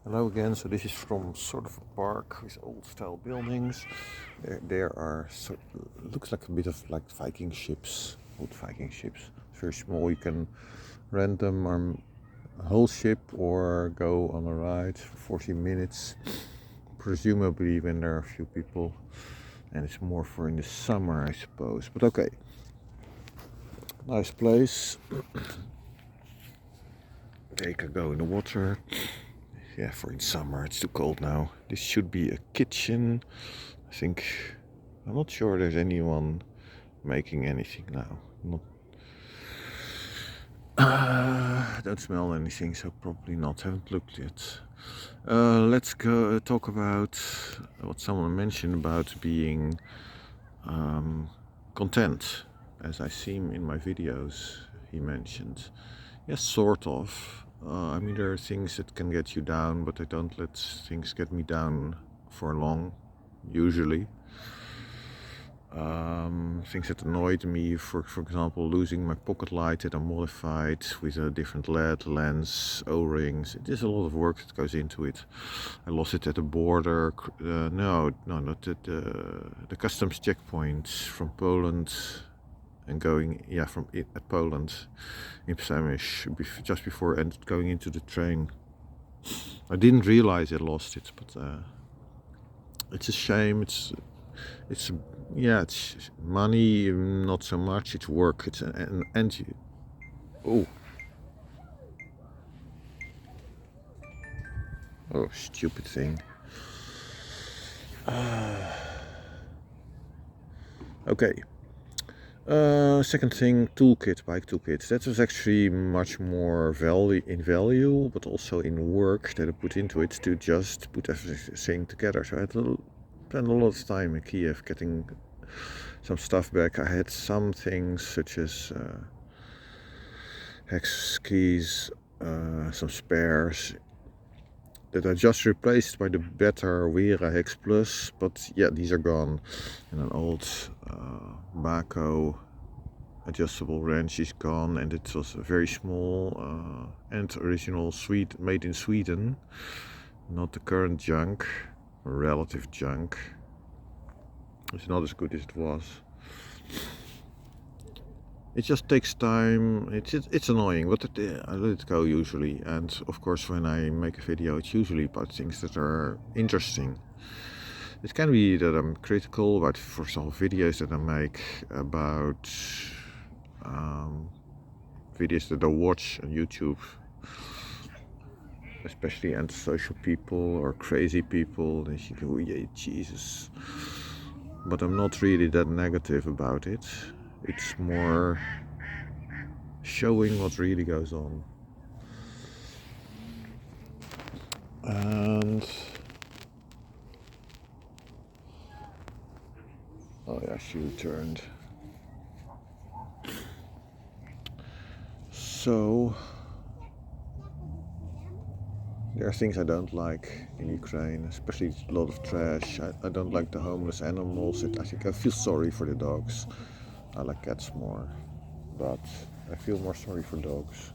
Hello again. So this is from sort of a park with old-style buildings. There are looks like a bit of like Viking ships, old Viking ships. Very small. You can rent them on a whole ship or go on a ride for 40 minutes. Presumably when there are a few people, and it's more for in the summer, I suppose. But okay, nice place. They can go in the water. Yeah, for in summer, it's too cold now. This should be a kitchen. I think, I'm not sure there's anyone making anything now. Not, don't smell anything, so probably not. Haven't looked yet. Let's go talk about what someone mentioned about being content, as I see him in my videos. He mentioned, yes, sort of. I mean, there are things that can get you down, but I don't let things get me down for long, usually. Things that annoyed me, for example, losing my pocket light that I modified with a different LED lens, O-rings. There's a lot of work that goes into it. I lost it at the border. No, not at the customs checkpoint from Poland. And going, from at Poland in Przemyśl, just before going into the train. I didn't realize I lost it, but it's a shame. It's money, not so much. It's work. It's stupid thing. Okay. Second thing, bike toolkit. That was actually much more value, but also in work that I put into it to just put everything together. So I had to spend a lot of time in Kiev getting some stuff back. I had some things such as hex keys, some spares that I just replaced by the better Wera Hex Plus, but yeah, these are gone. And an old Mako adjustable wrench is gone, and it was a very small and original made in Sweden, not the current junk, relative junk. It's not as good as it was. It just takes time. It's annoying, but I let it go usually. And of course, when I make a video, it's usually about things that are interesting. It can be that I'm critical about, for example, videos that I make about videos that I watch on YouTube, especially antisocial people or crazy people. Then you go, yeah, Jesus. But I'm not really that negative about it. It's more showing what really goes on. And oh yeah, she returned. So there are things I don't like in Ukraine, especially a lot of trash. I don't like the homeless animals. I think I feel sorry for the dogs. I like cats more, but I feel more sorry for dogs.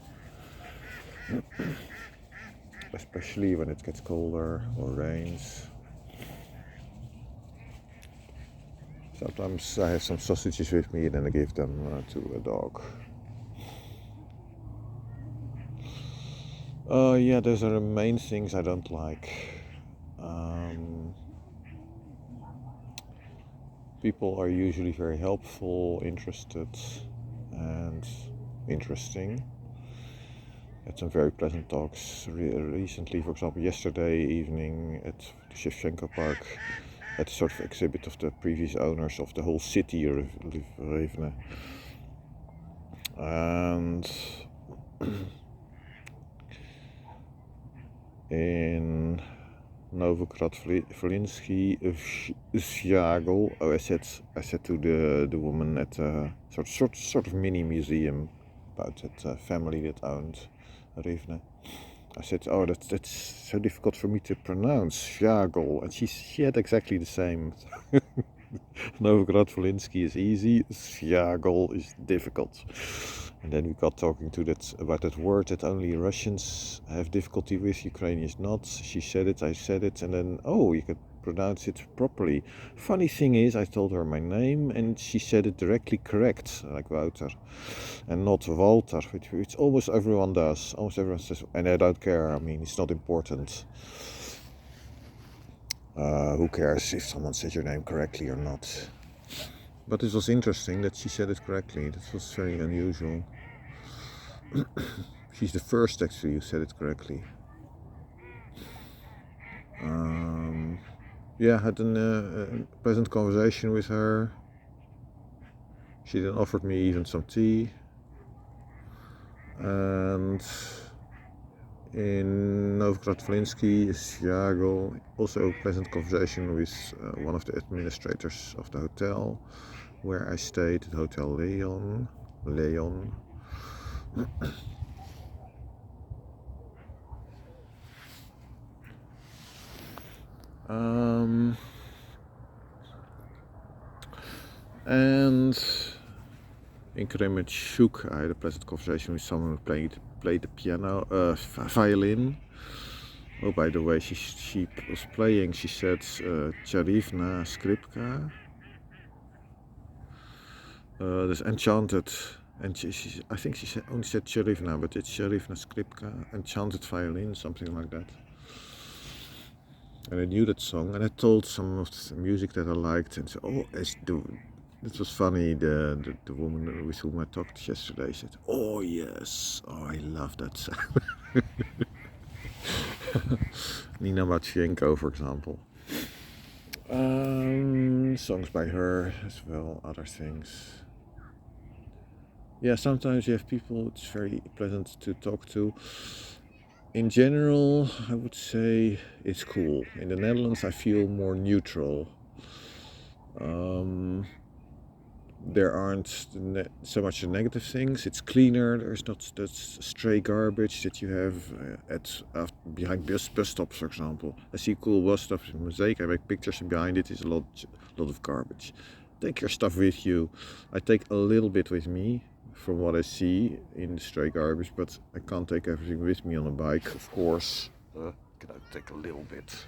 Especially when it gets colder or rains. Sometimes I have some sausages with me and then I give them to a dog. Yeah, those are the main things I don't like. People are usually very helpful, interested, and interesting. Had some very pleasant talks recently. For example, yesterday evening at the Shevchenko Park, at a sort of exhibit of the previous owners of the whole city of Rivne. And in Novograd-Volhynsky Zhyagol, I said to the woman at a sort of mini museum about that family that owned Rivne. I said, oh, that's so difficult for me to pronounce, Zhyagol, and she had exactly the same. Novograd-Volynski is easy, Sviagol is difficult. And then we got talking about that word that only Russians have difficulty with, Ukrainians not. She said it, I said it, and then, oh, you could pronounce it properly. Funny thing is, I told her my name and she said it directly correct, like Wouter, and not Walter, which almost everyone does. Almost everyone says, and I don't care, I mean, it's not important. Who cares if someone said your name correctly or not? But it was interesting that she said it correctly. That was very unusual. She's the first actually who said it correctly. Yeah, had a pleasant conversation with her. She then offered me even some tea. And in Novograd-Volynski, Sviagol, also a pleasant conversation with one of the administrators of the hotel where I stayed, at Hotel Leon. And in Kremenchuk, I had a pleasant conversation with someone who played the piano, violin. Oh, by the way, she was playing. She said Charivna Skripka. This enchanted, and I think she only said Charivna, but it's Charivna Skripka, enchanted violin, something like that. And I knew that song, and I told some of the music that I liked, and said, "Oh, it was funny." The woman with whom I talked yesterday said, "Oh yes, oh I love that song." Nina Matvienko, for example. Songs by her as well, other things. Yeah, sometimes you have people it's very pleasant to talk to. In general, I would say it's cool. In the Netherlands, I feel more neutral. There aren't so much the negative things. It's cleaner. There's not that stray garbage that you have behind bus stops, for example. I see cool bus stops in Mosaic. I make pictures, and behind it is a lot of garbage. Take your stuff with you. I take a little bit with me from what I see in the stray garbage, but I can't take everything with me on a bike, of course. Can I take a little bit?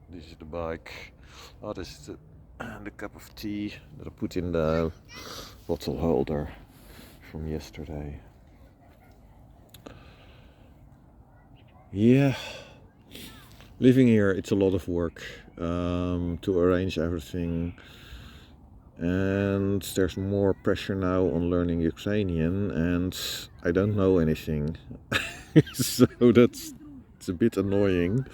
This is the bike. Oh, this is the cup of tea that I put in the bottle holder from yesterday. Yeah, living here, it's a lot of work to arrange everything. And there's more pressure now on learning Ukrainian, and I don't know anything. So it's a bit annoying.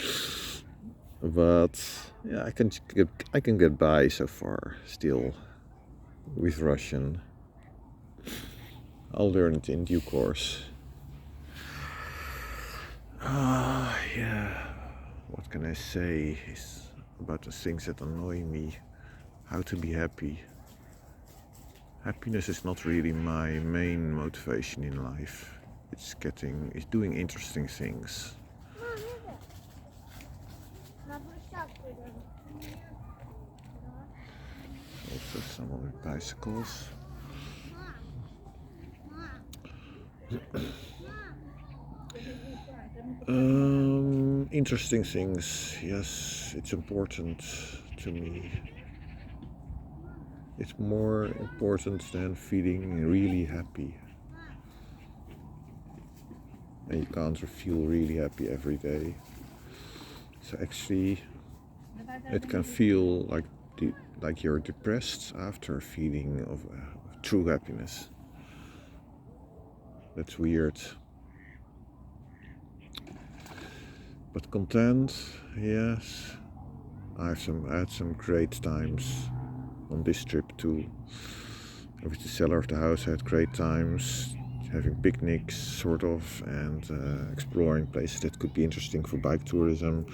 But yeah, I can get by so far still with Russian. I'll learn it in due course. Yeah. What can I say is about the things that annoy me? How to be happy. Happiness is not really my main motivation in life. It's doing interesting things. Also some other bicycles. Interesting things, yes, it's important to me. It's more important than feeling really happy. And you can't feel really happy every day. So actually, it can feel like you're depressed after a feeling of true happiness. That's weird. But content, yes. I had some great times on this trip too. With the seller of the house, I had great times having picnics, sort of, and exploring places that could be interesting for bike tourism,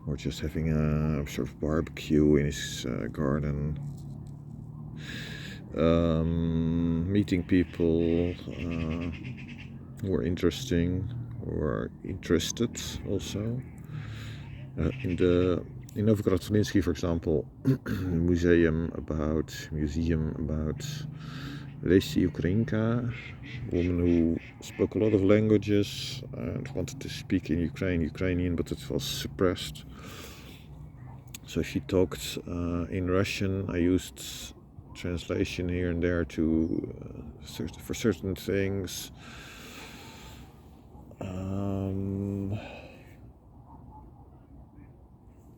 or just having a sort of barbecue in his garden. Meeting people who were interesting or interested also in the In Novograd-Volynski, for example, museum about Lesi Ukrainka, a woman who spoke a lot of languages and wanted to speak in Ukrainian, but it was suppressed. So she talked in Russian. I used translation here and there for certain things.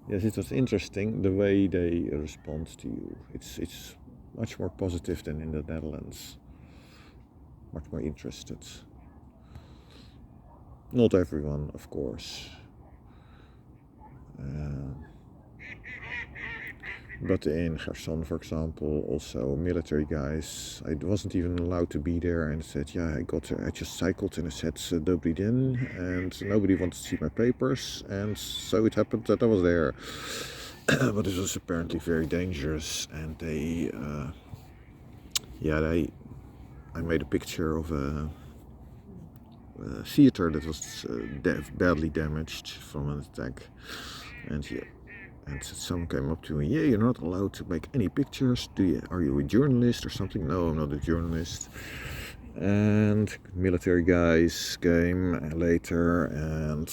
Yes, it was interesting the way they respond to you. It's much more positive than in the Netherlands. Much more interested. Not everyone, of course. But in Kherson, for example, also military guys. I wasn't even allowed to be there, and said, "Yeah, I just cycled," and I said, "Dobry den," and nobody wanted to see my papers, and so it happened that I was there. But it was apparently very dangerous, and I made a picture of a theater that was badly damaged from an attack, and someone came up to me, "Yeah, you're not allowed to make any pictures. Are you a journalist or something?" "No, I'm not a journalist." And military guys came later, and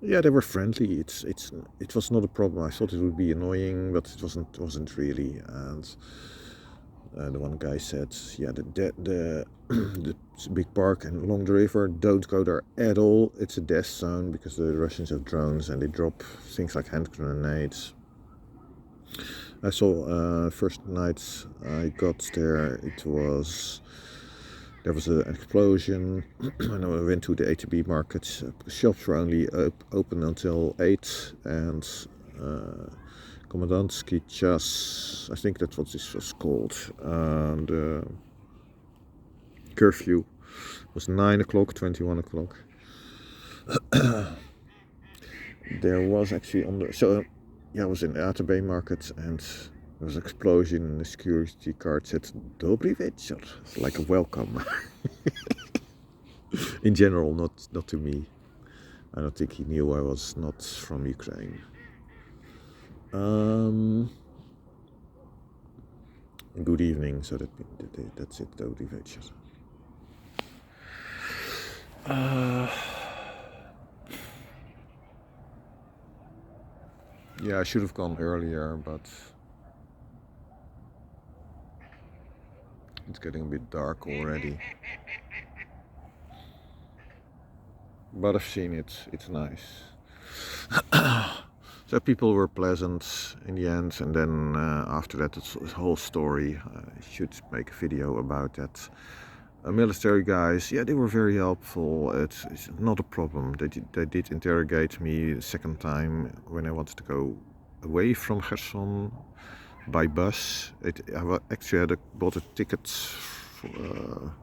yeah, they were friendly. It was not a problem. I thought it would be annoying, but it wasn't really. And the one guy said, "Yeah, the big park and along the river, don't go there at all. It's a death zone because the Russians have drones and they drop things like hand grenades." I saw first night I got there, there was an explosion. And I went to the ATB market. Shops were only open until 8, and Kommandantsky Chas, I think that's what this was called. The curfew was 9 o'clock, 21 o'clock. There was actually I was in the ATB market, and there was an explosion, and the security guard said, "Dobry večer," it's like a welcome. In general, not to me. I don't think he knew I was not from Ukraine. Good evening, so that's it, Dobry večer. Yeah, I should have gone earlier, but it's getting a bit dark already. But I've seen it, it's nice. So people were pleasant in the end, and then after that, it's a whole story. I should make a video about that. Military guys, yeah, they were very helpful. It's not a problem. They did interrogate me the second time when I wanted to go away from Kherson by bus. Actually had bought a ticket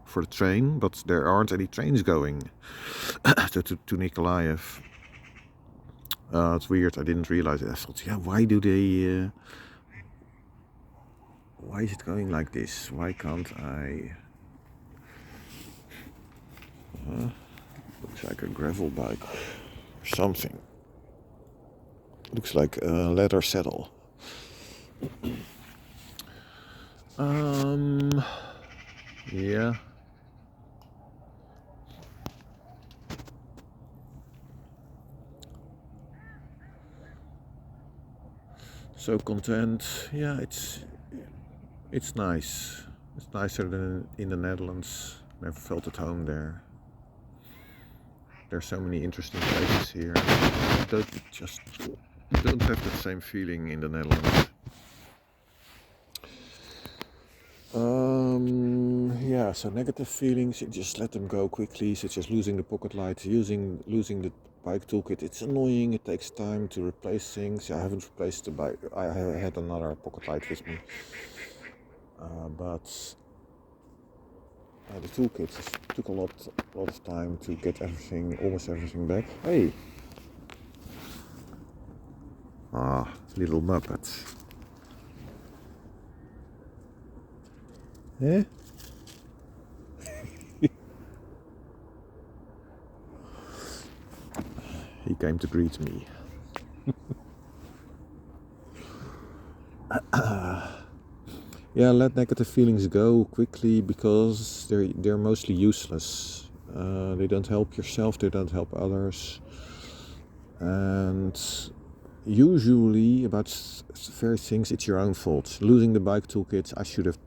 for the train, but there aren't any trains going to Nikolaev. It's weird. I didn't realize it. I thought, yeah, why is it going like this? Why can't I? Looks like a gravel bike or something. Looks like a leather saddle. Yeah. So content. Yeah, it's nice. It's nicer than in the Netherlands. Never felt at home there. There's so many interesting places here. I don't have the same feeling in the Netherlands. Yeah, so negative feelings, you just let them go quickly, such as losing the pocket light, losing the bike toolkit. It's annoying, it takes time to replace things. I haven't replaced the bike. I had another pocket light with me. But the toolkit took a lot of time to get almost everything back. Hey! Little Muppets. Eh? He came to greet me. Yeah, let negative feelings go quickly because they're mostly useless. They don't help yourself, they don't help others, and usually about various things it's your own fault. Losing the bike toolkit, I should have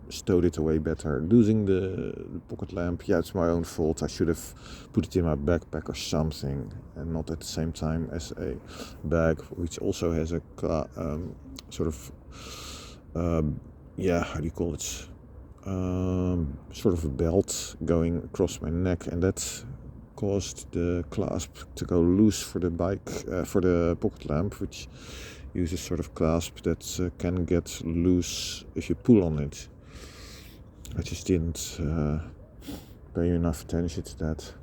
stowed it away better. Losing the pocket lamp, yeah, it's my own fault. I should have put it in my backpack or something, and not at the same time as a bag, which also has a sort of, yeah, how do you call it? Sort of a belt going across my neck, and that caused the clasp to go loose for the bike, for the pocket lamp, which uses sort of clasp that can get loose if you pull on it. I just didn't pay enough attention to that.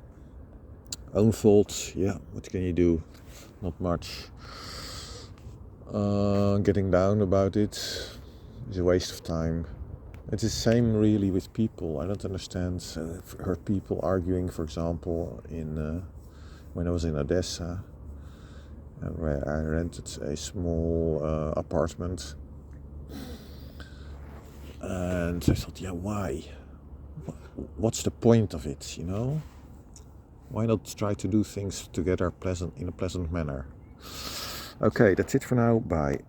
Own fault, yeah, what can you do? Not much. Getting down about it is a waste of time. It's the same really with people. I don't understand. I've heard people arguing, for example, when I was in Odessa, where I rented a small apartment. And I thought, yeah, why? What's the point of it, you know? Why not try to do things together in a pleasant manner? Okay, that's it for now. Bye.